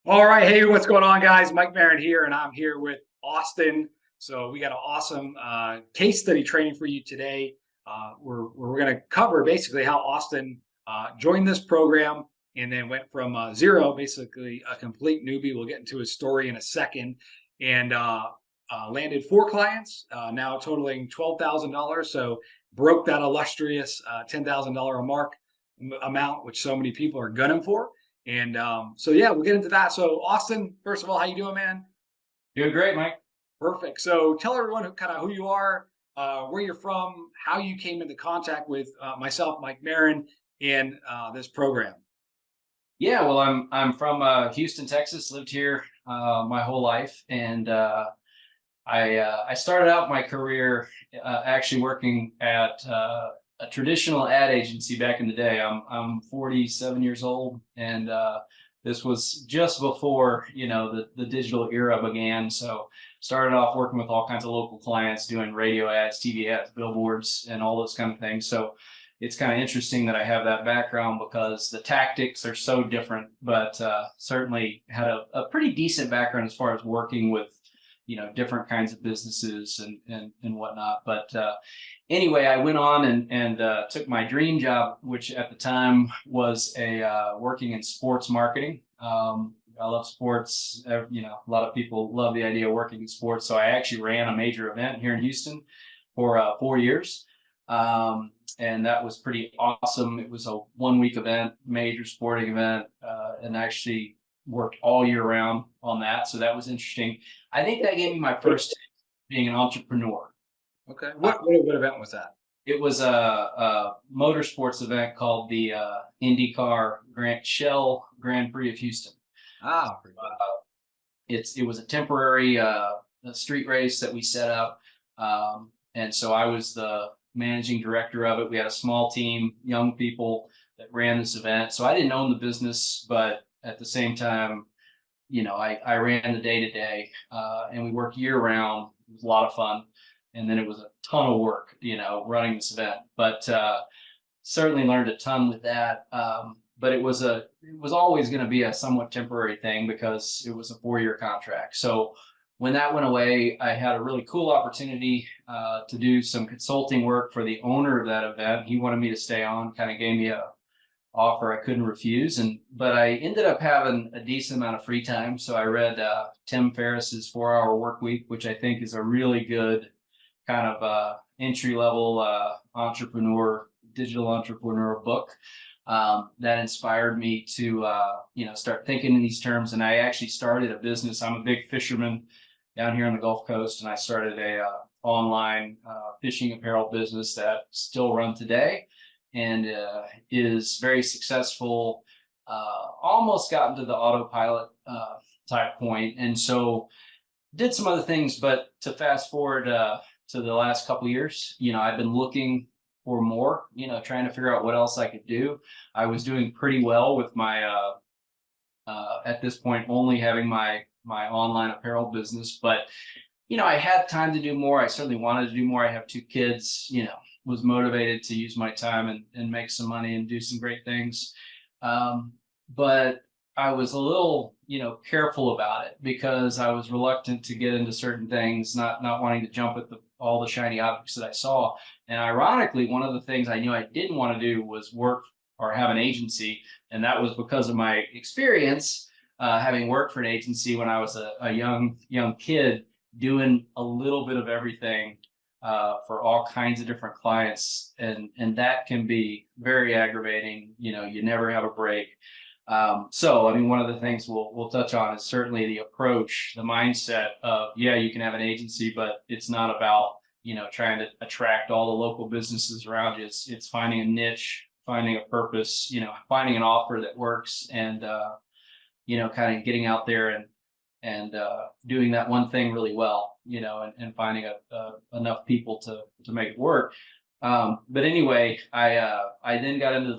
All right, hey, what's going on, guys? Mike Marin here, and I'm here with Austin. So we got an awesome case study training for you today. We're going to cover basically how Austin joined this program and then went from zero, basically a complete newbie. We'll get into his story in a second, and landed four clients, now totaling $12,000. So broke that illustrious $10,000 amount, which so many people are gunning for. And so yeah, we'll get into that. So Austin, first of all, how you doing, man? Doing great, Mike. Perfect. So tell everyone who you are, where you're from, how you came into contact with myself, Mike Marin, and this program. Yeah, well, I'm from Houston, Texas. Lived here my whole life, and I started out my career actually working at a traditional ad agency back in the day. I'm 47 years old, and this was just before the digital era began. So started off working with all kinds of local clients, doing radio ads, TV ads, billboards, and all those kind of things. So it's kind of interesting that I have that background because the tactics are so different, but certainly had a pretty decent background as far as working with different kinds of businesses and whatnot. But anyway, I went on and took my dream job, which at the time was working in sports marketing. I love sports. A lot of people love the idea of working in sports. So I actually ran a major event here in Houston for 4 years. And that was pretty awesome. It was a 1 week event, major sporting event, and actually worked all year round on that. So that was interesting. I think that gave me my first taste being an entrepreneur. Okay. Uh, What event was that? it was a motorsports event called the IndyCar Shell Grand Prix of Houston. Ah, pretty cool. It was a temporary street race that we set up, and so I was the managing director of it. We had a small team, young people that ran this event. So I didn't own the business, but at the same time, I ran the day to day, and we worked year round. It was a lot of fun, and then it was a ton of work, running this event. But certainly learned a ton with that. But it was always going to be a somewhat temporary thing because it was a 4 year contract. So when that went away, I had a really cool opportunity to do some consulting work for the owner of that event. He wanted me to stay on, kind of gave me a offer I couldn't refuse. But I ended up having a decent amount of free time. So I read Tim Ferriss's 4 Hour Work Week, which I think is a really good kind of entry level digital entrepreneur book. That inspired me to start thinking in these terms. And I actually started a business. I'm a big fisherman down here on the Gulf Coast, and I started a online fishing apparel business that still run today and is very successful. Almost gotten to the autopilot type point, and so did some other things. But to fast forward to the last couple of years, I've been looking for more, trying to figure out what else I could do. I was doing pretty well with my at this point only having my online apparel business, but I had time to do more. I certainly wanted to do more. I have two kids, was motivated to use my time and make some money and do some great things. But I was a little, careful about it because I was reluctant to get into certain things, not wanting to jump at all the shiny objects that I saw. And ironically, one of the things I knew I didn't want to do was work or have an agency. And that was because of my experience having worked for an agency when I was a young kid, doing a little bit of everything for all kinds of different clients. And that can be very aggravating. You never have a break. So, I mean, one of the things we'll touch on is certainly the approach, the mindset of, yeah, you can have an agency, but it's not about, trying to attract all the local businesses around you. It's finding a niche, finding a purpose, finding an offer that works, and, kind of getting out there and doing that one thing really well, and finding enough people to make it work. But anyway, I then got into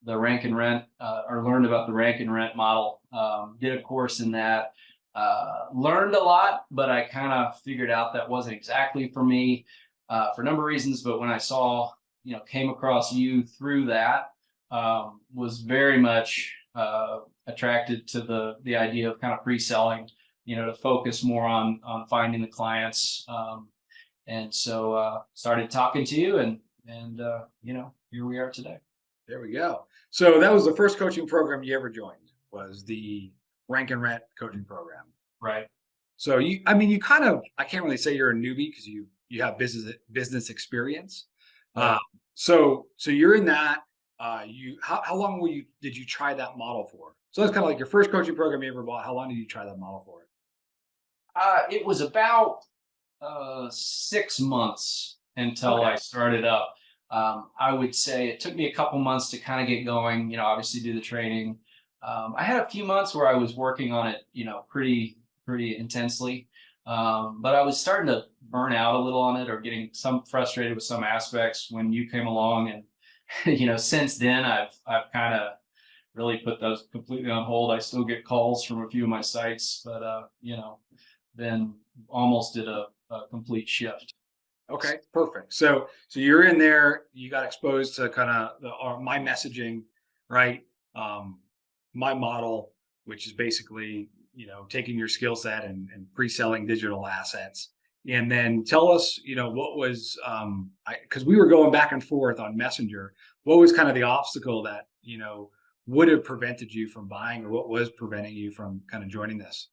the rank and rent, or learned about the rank and rent model. Did a course in that. Learned a lot, but I kind of figured out that wasn't exactly for me for a number of reasons. But when I came across you through that, was very much attracted to the idea of kind of pre-selling, to focus more on finding the clients. And so started talking to you, and here we are today. There we go. So that was the first coaching program you ever joined, was the Rank and Rent coaching program. Right. So you kind of, I can't really say you're a newbie because you have business experience. Right. So you're in that. How long did you try that model for? So that's kind of like your first coaching program you ever bought. How long did you try that model for? It was about 6 months until Okay. I started up. I would say it took me a couple months to kind of get going, obviously do the training. I had a few months where I was working on it, pretty intensely. But I was starting to burn out a little on it, or getting some frustrated with some aspects when you came along. And, since then I've kind of really put those completely on hold. I still get calls from a few of my sites, but, then almost did a complete shift. Okay, perfect. So you're in there. You got exposed to kind of my messaging, right? My model, which is basically taking your skill set and pre-selling digital assets. And then tell us, what was because we were going back and forth on Messenger. What was kind of the obstacle that would have prevented you from buying, or what was preventing you from kind of joining this?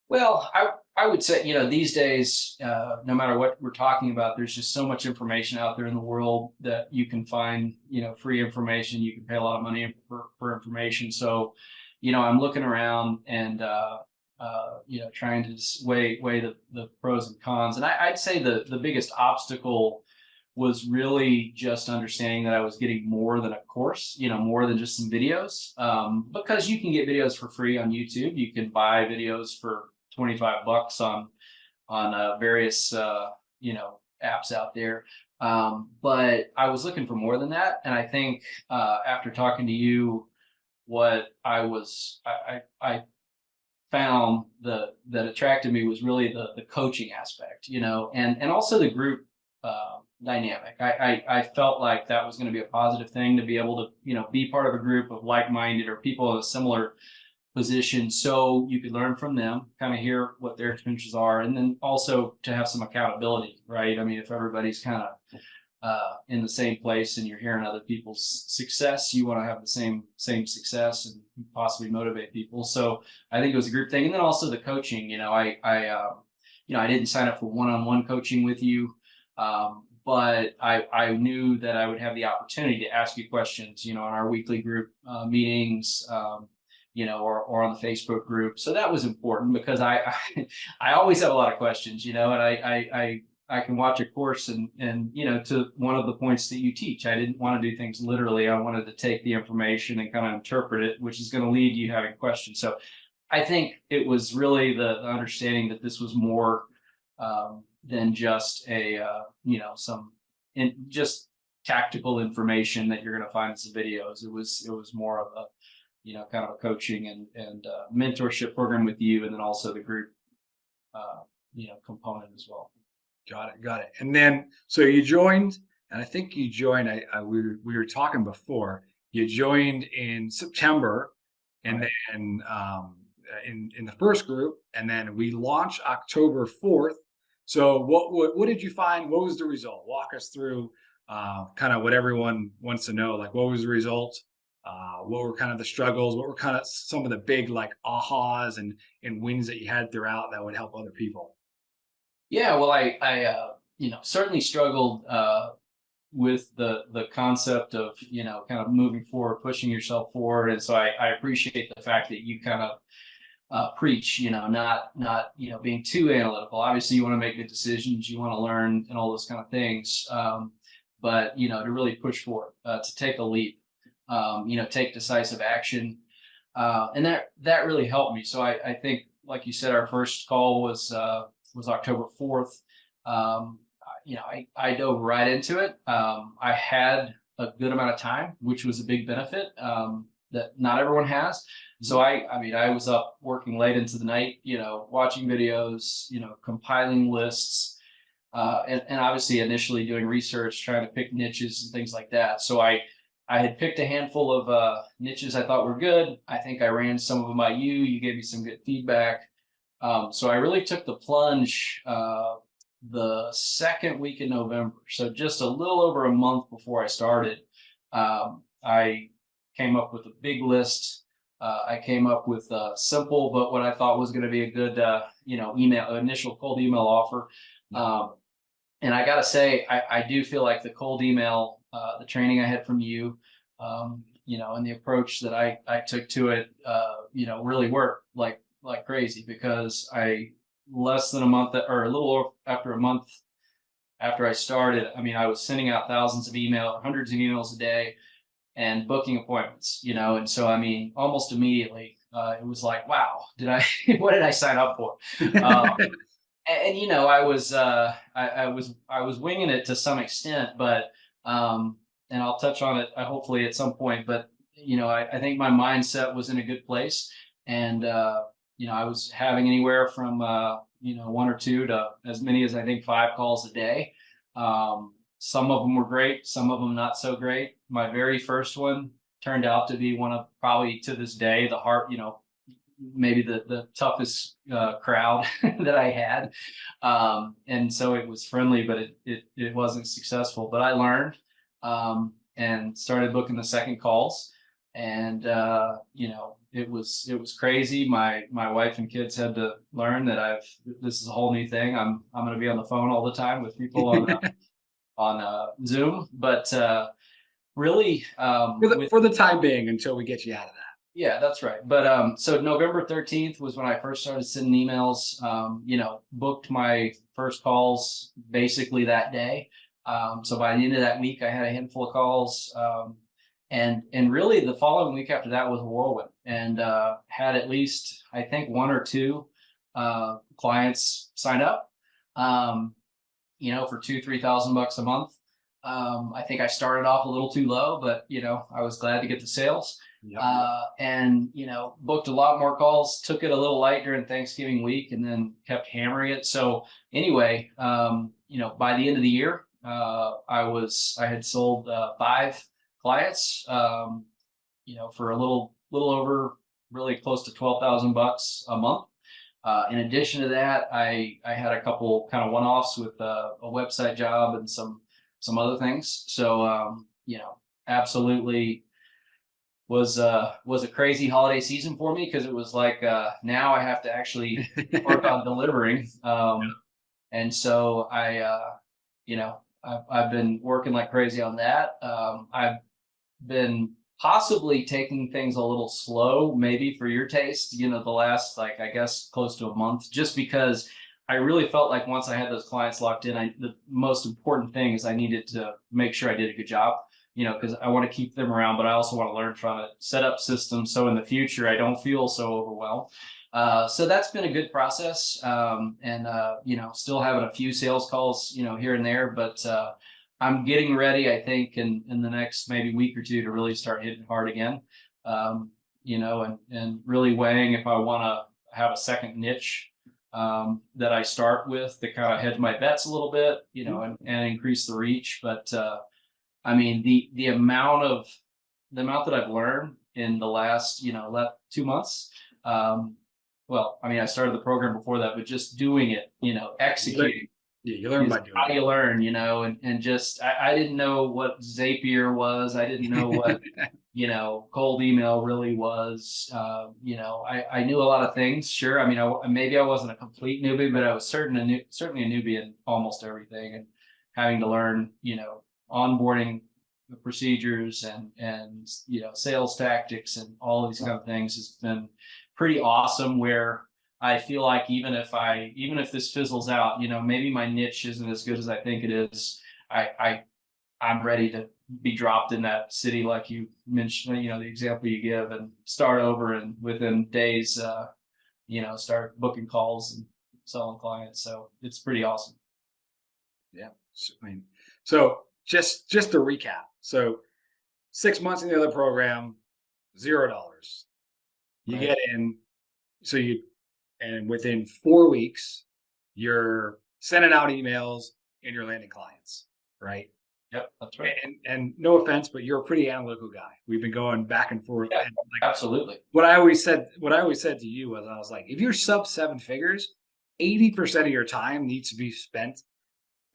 Well, I would say, these days, no matter what we're talking about, there's just so much information out there in the world that you can find, free information. You can pay a lot of money for information. So, I'm looking around and, trying to just weigh the pros and cons. And I'd say the biggest obstacle was really just understanding that I was getting more than a course, more than just some videos. Because you can get videos for free on YouTube. You can buy videos for $25 on various apps out there. But I was looking for more than that, and I think after talking to you, what I found that attracted me was really the coaching aspect, and also the group dynamic. I felt like that was going to be a positive thing, to be able to be part of a group of like-minded or people in a similar position, so you could learn from them, kind of hear what their experiences are, and then also to have some accountability, right? I mean, if everybody's kind of in the same place and you're hearing other people's success, you want to have the same success and possibly motivate people. So I think it was a group thing, and then also the coaching. I didn't sign up for one-on-one coaching with you, but I knew that I would have the opportunity to ask you questions, on our weekly group meetings. Or on the Facebook group. So that was important, because I I always have a lot of questions, and I can watch a course and to one of the points that you teach, I didn't want to do things literally. I wanted to take the information and kind of interpret it, which is going to lead you having questions. So I think it was really the understanding that this was more than just just tactical information that you're going to find in some videos. It was more of a kind of a coaching and mentorship program with you, and then also the group, component as well. Got it. And then, so you joined, and I think you joined. We were talking before. You joined in September, and Right. then in the first group, and then we launched October 4th. So what did you find? What was the result? Walk us through kind of what everyone wants to know. Like, what was the result? What were kind of the struggles? What were kind of some of the big like ahas and wins that you had throughout that would help other people? Yeah, well, I certainly struggled with the concept of kind of moving forward, pushing yourself forward, and so I appreciate the fact that you kind of preach, not being too analytical. Obviously, you want to make good decisions, you want to learn, and all those kind of things. But to really push forward, to take a leap, take decisive action, and that really helped me. So I think, like you said, our first call was October 4th. I dove right into it. I had a good amount of time, which was a big benefit that not everyone has. So I was up working late into the night, watching videos, compiling lists, and obviously initially doing research, trying to pick niches and things like that. So I I had picked a handful of niches I thought were good. I think I ran some of them by you. You gave me some good feedback. So I really took the plunge the second week in November. So just a little over a month before I started, I came up with a big list. I came up with simple, but what I thought was going to be a good, initial cold email offer. And I got to say, I do feel like the cold email, the training I had from you, and the approach that I took to it, really worked like crazy, because less than a month or a little after a month after I started, I mean, I was sending out thousands of emails, hundreds of emails a day, and booking appointments, and so, I mean, almost immediately, it was like, wow, what did I sign up for? And I was winging it to some extent, but and I'll touch on it hopefully at some point. But I think my mindset was in a good place, and I was having anywhere from one or two to as many as I think 5 calls a day. Some of them were great, some of them not so great. My very first one turned out to be one of, probably to this day, the heart, maybe the toughest crowd that I had. And so it was friendly, but it wasn't successful. But I learned, and started booking the second calls. And it was crazy. My wife and kids had to learn that this is a whole new thing. I'm going to be on the phone all the time with people on Zoom. But really, for the time being, until we get you out of that. Yeah, that's right. But so November 13th was when I first started sending emails. Booked my first calls basically that day. So by the end of that week, I had a handful of calls. And really the following week after that was a whirlwind, and had at least, I think, 1 or 2 clients sign up, for $2,000-3,000 a month. I think I started off a little too low, but I was glad to get the sales. Yep. And booked a lot more calls, took it a little light during Thanksgiving week, and then kept hammering it. So anyway, by the end of the year, I had sold 5 clients, for a little over, really close to $12,000 a month. In addition to that, I had a couple kind of one-offs with a website job and some other things. So absolutely was a crazy holiday season for me, because it was like, now I have to actually work on delivering. And so I've been working like crazy on that. I've been possibly taking things a little slow, maybe for your taste, the last, like, I guess, close to a month, just because I really felt like once I had those clients locked in, the most important thing is I needed to make sure I did a good job, because I want to keep them around, but I also want to learn from it, set up systems so in the future I don't feel so overwhelmed. So that's been a good process, and still having a few sales calls, here and there, but I'm getting ready, I think, in the next maybe week or 2 to really start hitting hard again, and really weighing if I want to have a second niche that I start with to kind of hedge my bets a little bit, and increase the reach. But I mean, the amount that I've learned in the last 2 months. Well, I mean, I started the program before that, but just doing it, executing. Yeah, you learn by doing How it. you learn, and just I didn't know what Zapier was. I didn't know what cold email really was. I knew a lot of things. Sure, I mean, maybe I wasn't a complete newbie, but I was certainly a newbie in almost everything, and having to learn, onboarding procedures and sales tactics and all these kind of things has been pretty awesome. Where I feel like even if this fizzles out, maybe my niche isn't as good as I think it is, I'm ready to be dropped in that city, like you mentioned, the example you give, and start over, and within days, start booking calls and selling clients. So it's pretty awesome. Yeah. So just to recap. So 6 months in the other program, $0. You Right. get in, and within 4 weeks, you're sending out emails and you're landing clients, right? Yep, that's right. And no offense, but you're a pretty analytical guy. We've been going back and forth. Yeah, And like absolutely. what I always said to you was, I was like, if you're sub seven figures, 80% of your time needs to be spent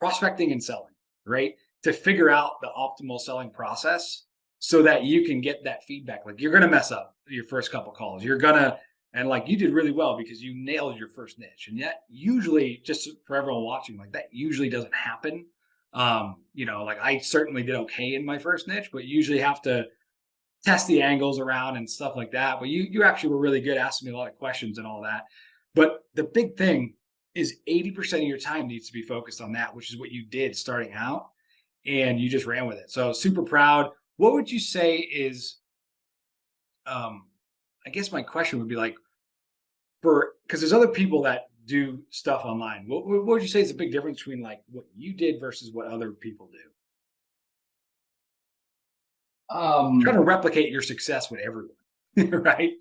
prospecting and selling, right? To figure out the optimal selling process so that you can get that feedback. Like, you're going to mess up your first couple calls. You're going to, and like, you did really well because you nailed your first niche. And yet, usually, just for everyone watching, like, that usually doesn't happen. Like, I certainly did okay in my first niche, but you usually have to test the angles around and stuff like that. But you actually were really good, asking me a lot of questions and all that. But the big thing is 80% of your time needs to be focused on that, which is what you did starting out, and you just ran with it. So super proud. What would you say is I guess my question would be like, for because there's other people that do stuff online. What would you say is the big difference between like what you did versus what other people do? Trying to Um, replicate your success with everyone, right?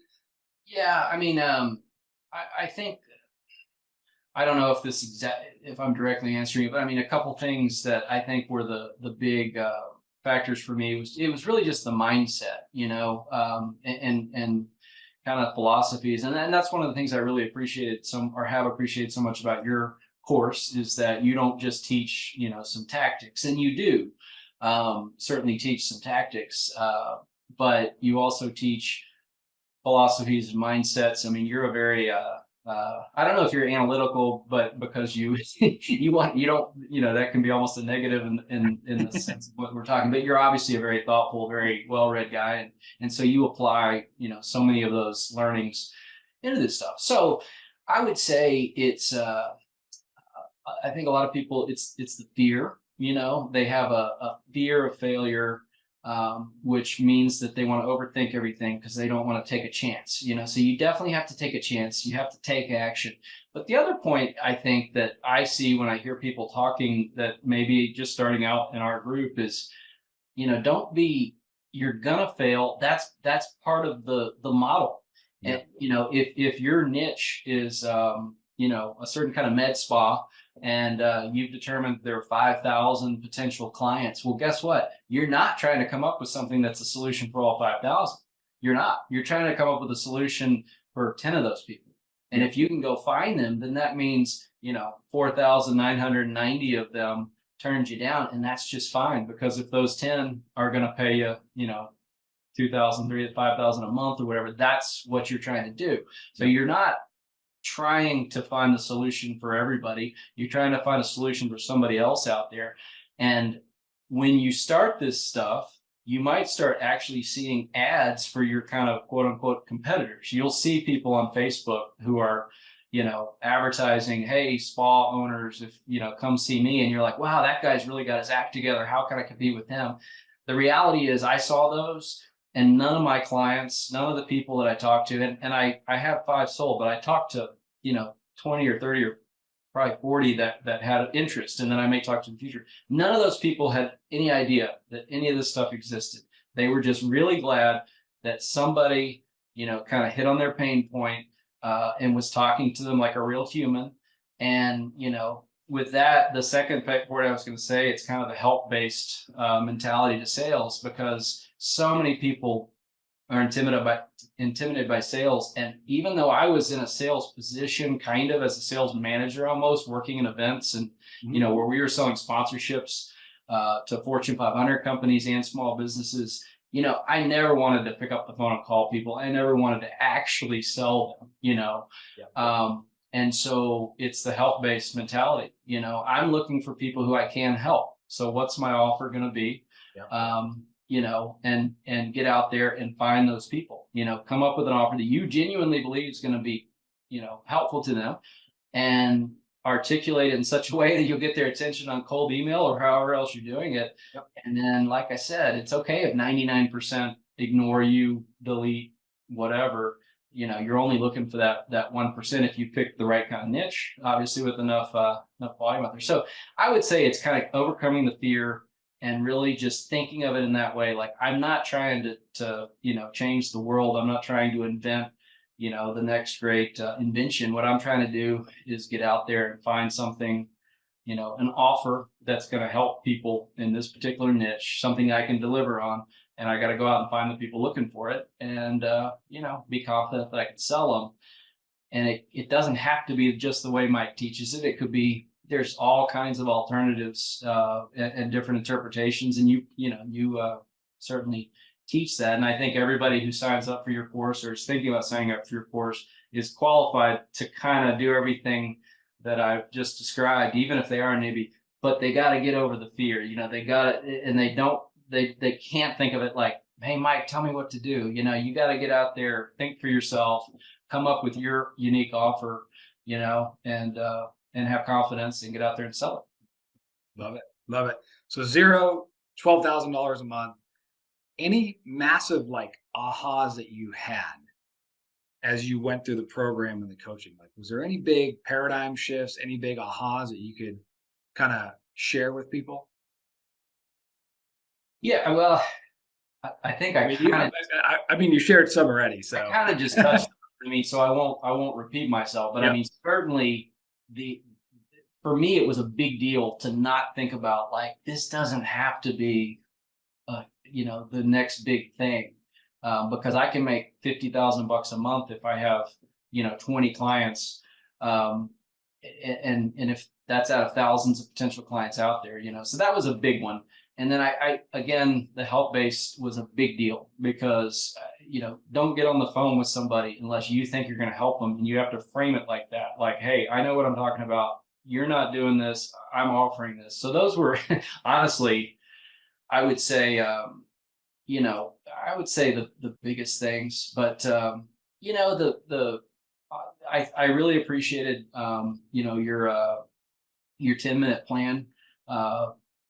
yeah, I mean, I think I don't know if if I'm directly answering it, but I mean, a couple things that I think were the big factors for me was it was really just the mindset, and kind of philosophies, and that's one of the things I really appreciated some or have appreciated so much about your course is that you don't just teach some tactics, and you do certainly teach some tactics, but you also teach philosophies and mindsets. I mean, you're a very I don't know if you're analytical, but because you you don't that can be almost a negative in the sense of what we're talking. But you're obviously a very thoughtful, very well read guy, and so you apply so many of those learnings into this stuff. So I would say it's I think a lot of people it's the fear. They have a fear of failure, which means that they want to overthink everything because they don't want to take a chance. So you definitely have to take a chance. You have to take action. But the other point I think that I see when I hear people talking that maybe just starting out in our group is, don't be you're gonna fail. That's part of the model. Yeah. And if your niche is a certain kind of med spa, and you've determined there are 5,000 potential clients, well, guess what? You're not trying to come up with something that's a solution for all 5,000. You're not. You're trying to come up with a solution for 10 of those people. And Yeah. if you can go find them, then that means 4,990 of them turned you down, and that's just fine, because if those 10 are going to pay you 2,000, 3,000, 5,000 a month or whatever, that's what you're trying to do. So Yeah. you're not trying to find the solution for everybody. You're trying to find a solution for somebody else out there. And when you start this stuff, you might start actually seeing ads for your kind of quote unquote competitors. You'll see people on Facebook who are, advertising, hey, spa owners, if, come see me. And you're like, wow, that guy's really got his act together. How can I compete with him? The reality is I saw those, and none of my clients, none of the people that I talked to, and I have 5 sold, but I talked to 20 or 30 or probably 40 that had interest, and then I may talk to in the future. None of those people had any idea that any of this stuff existed. They were just really glad that somebody kind of hit on their pain point, and was talking to them like a real human. And with that, the second point I was going to say, it's kind of the help based mentality to sales, because so many people are intimidated by sales. And even though I was in a sales position, kind of as a sales manager, almost working in events, and Mhm. where we were selling sponsorships to Fortune 500 companies and small businesses, I never wanted to pick up the phone and call people. I never wanted to actually sell them. Yeah. And so it's the help based mentality. I'm looking for people who I can help. So what's my offer going to be? Yeah. And get out there and find those people. Come up with an offer that you genuinely believe is going to be, helpful to them, and articulate it in such a way that you'll get their attention on cold email or however else you're doing it. Yep. And then, like I said, it's okay if 99% ignore you, delete, whatever. You're only looking for that 1% if you pick the right kind of niche, obviously with enough volume out there. So I would say it's kind of overcoming the fear and really just thinking of it in that way. Like, I'm not trying to change the world. I'm not trying to invent the next great invention. What I'm trying to do is get out there and find something an offer that's going to help people in this particular niche, something I can deliver on. And I got to go out and find the people looking for it and, be confident that I can sell them. And it doesn't have to be just the way Mike teaches it. It could be, there's all kinds of alternatives and different interpretations. And you certainly teach that. And I think everybody who signs up for your course or is thinking about signing up for your course is qualified to kind of do everything that I've just described, even if they are a newbie, but they got to get over the fear. They got it, and they can't think of it like, hey, Mike, tell me what to do. You got to get out there, think for yourself, come up with your unique offer, and have confidence and get out there and sell it. Love it. Love it. So zero, $12,000 a month. Any massive like ahas that you had as you went through the program and the coaching? Like, was there any big paradigm shifts, any big ahas that you could kind of share with people? Yeah, well, I think I mean, you shared some already, so I kind of just touched. So I won't repeat myself, but Yep. I mean, certainly for me, it was a big deal to not think about like, this doesn't have to be, the next big thing, because I can make $50,000 a month if I have, 20 clients, and if that's out of thousands of potential clients out there, so that was a big one. And then I again, the help base was a big deal because, don't get on the phone with somebody unless you think you're going to help them. And you have to frame it like that. Like, hey, I know what I'm talking about. You're not doing this. I'm offering this. So those were honestly, I would say, the biggest things, but, I really appreciated, your 10-minute plan,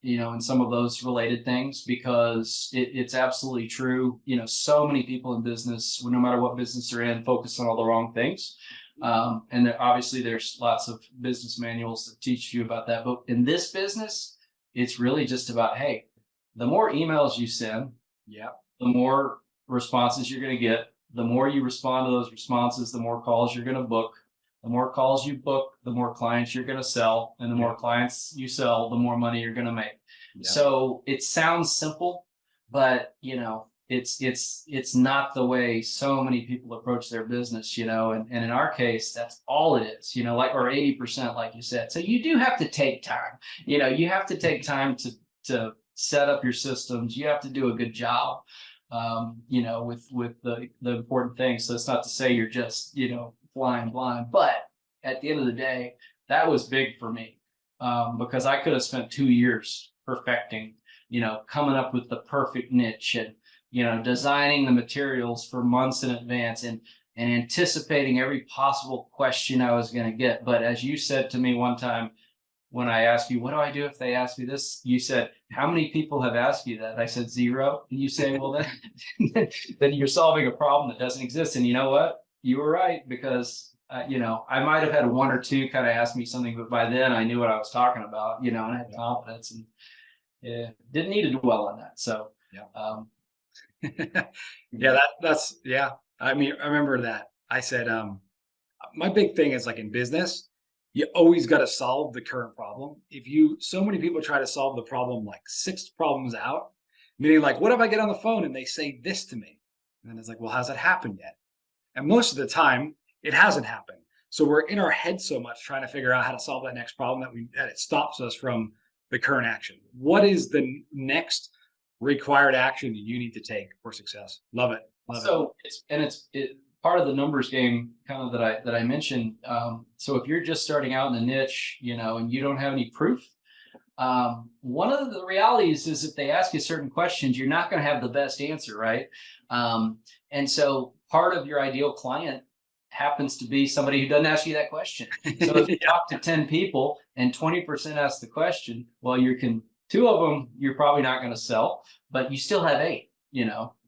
and some of those related things, because it's absolutely true. So many people in business, no matter what business they're in, focus on all the wrong things. And obviously there's lots of business manuals that teach you about that. But in this business, it's really just about, hey, the more emails you send, yeah, the more responses you're going to get. The more you respond to those responses, the more calls you're going to book. The more calls you book, the more clients you're going to sell. And the more clients you sell, the more money you're going to make. yeah. So it sounds simple, but it's not the way so many people approach their business, and in our case, that's all it is, or 80%, like you said. So you do have to take time, you have to take time to set up your systems. You have to do a good job, with the important things. So it's not to say you're just, flying blind, but at the end of the day, that was big for me, because I could have spent 2 years perfecting, coming up with the perfect niche and, designing the materials for months in advance and anticipating every possible question I was going to get. But as you said to me one time, when I asked you, what do I do if they ask me this? You said, how many people have asked you that? I said, 0. And you say, well, then you're solving a problem that doesn't exist. And you know what? You were right, because, I might have had 1 or 2 kind of ask me something, but by then I knew what I was talking about, and I had confidence, and didn't need to dwell on that. So, Yeah. I mean, I remember that. I said, my big thing is like in business, you always got to solve the current problem. So many people try to solve the problem like 6 problems out, meaning like, what if I get on the phone and they say this to me? And then it's like, well, has it happened yet? And most of the time it hasn't happened. So we're in our head so much trying to figure out how to solve that next problem that it stops us from the current action. What is the next required action that you need to take for success? Love it. So it's part of the numbers game kind of that I mentioned. So if you're just starting out in a niche, and you don't have any proof, one of the realities is if they ask you certain questions, you're not going to have the best answer, right? And so part of your ideal client happens to be somebody who doesn't ask you that question. So if you talk to 10 people and 20% ask the question, well, 2 of them you're probably not going to sell, but you still have 8,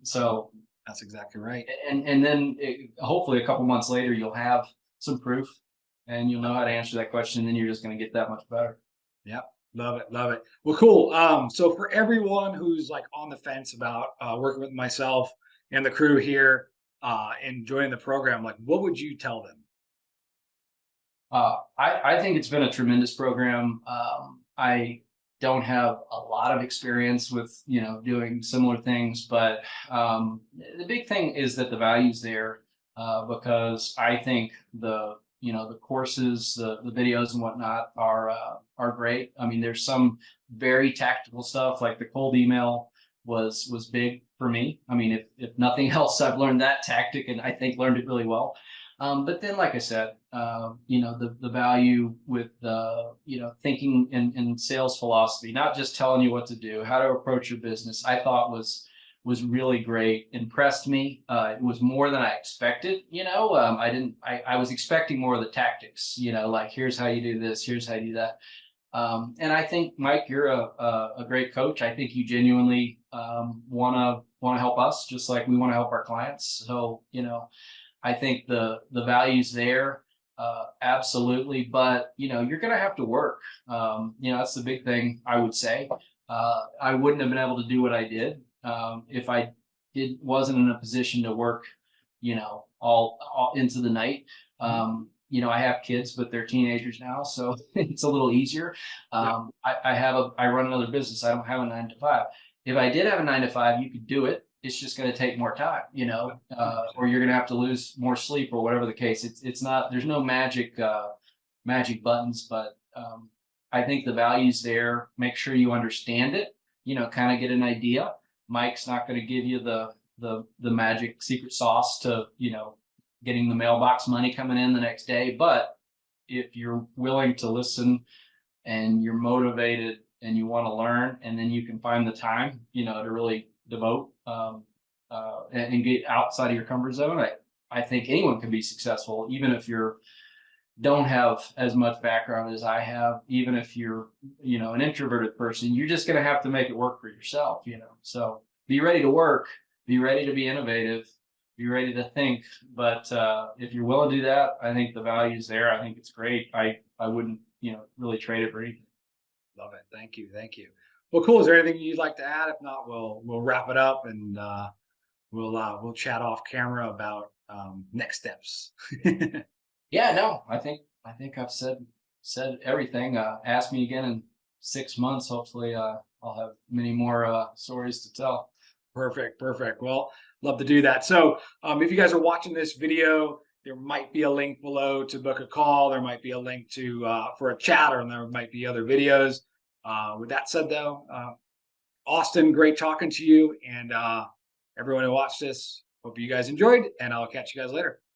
so that's exactly right. And then hopefully a couple months later, you'll have some proof and you'll know how to answer that question. And then you're just going to get that much better. Yeah. Love it. Love it. Well, cool. So for everyone who's like on the fence about working with myself and the crew here and joining the program, like what would you tell them? I think it's been a tremendous program. I don't have a lot of experience with, doing similar things, but the big thing is that the value's there, because I think the courses, the videos and whatnot are great. I mean, there's some very tactical stuff like the cold email was big for me. I mean, if nothing else, I've learned that tactic and I think learned it really well. But then, like I said, the value with thinking in sales philosophy, not just telling you what to do, how to approach your business, I thought was really great. Impressed me. It was more than I expected. I was expecting more of the tactics. Like here's how you do this, here's how you do that. And I think, Mike, you're a great coach. I think you genuinely want to help us, just like we want to help our clients. So I think the value's there, absolutely. But you're going to have to work. That's the big thing I would say. I wouldn't have been able to do what I did if I wasn't in a position to work, all into the night. I have kids, but they're teenagers now, so it's a little easier. I run another business. I don't have a 9 to 5. If I did have a 9 to 5, you could do it. It's just going to take more time, or you're going to have to lose more sleep or whatever the case. It's not, there's no magic buttons, but I think the value's there. Make sure you understand it, kind of get an idea. Mike's not going to give you the magic secret sauce to, getting the mailbox money coming in the next day. But if you're willing to listen and you're motivated and you want to learn, and then you can find the time, to really devote and get outside of your comfort zone, I think anyone can be successful, even if you don't have as much background as I have, even if you're, an introverted person. You're just going to have to make it work for yourself, So be ready to work, be ready to be innovative, be ready to think. But if you're willing to do that, I think the value's there. I think it's great. I wouldn't, really trade it for anything. Love it. Thank you. Thank you. Well, cool. Is there anything you'd like to add? If not, we'll wrap it up, and we'll chat off camera about next steps. Yeah, no, I think I've said everything. Ask me again in 6 months. Hopefully, I'll have many more stories to tell. Perfect. Perfect. Well, love to do that. So, if you guys are watching this video, there might be a link below to book a call. There might be a link to for a chat, or there might be other videos. With that said, though, Austin, great talking to you, and everyone who watched this. Hope you guys enjoyed, and I'll catch you guys later.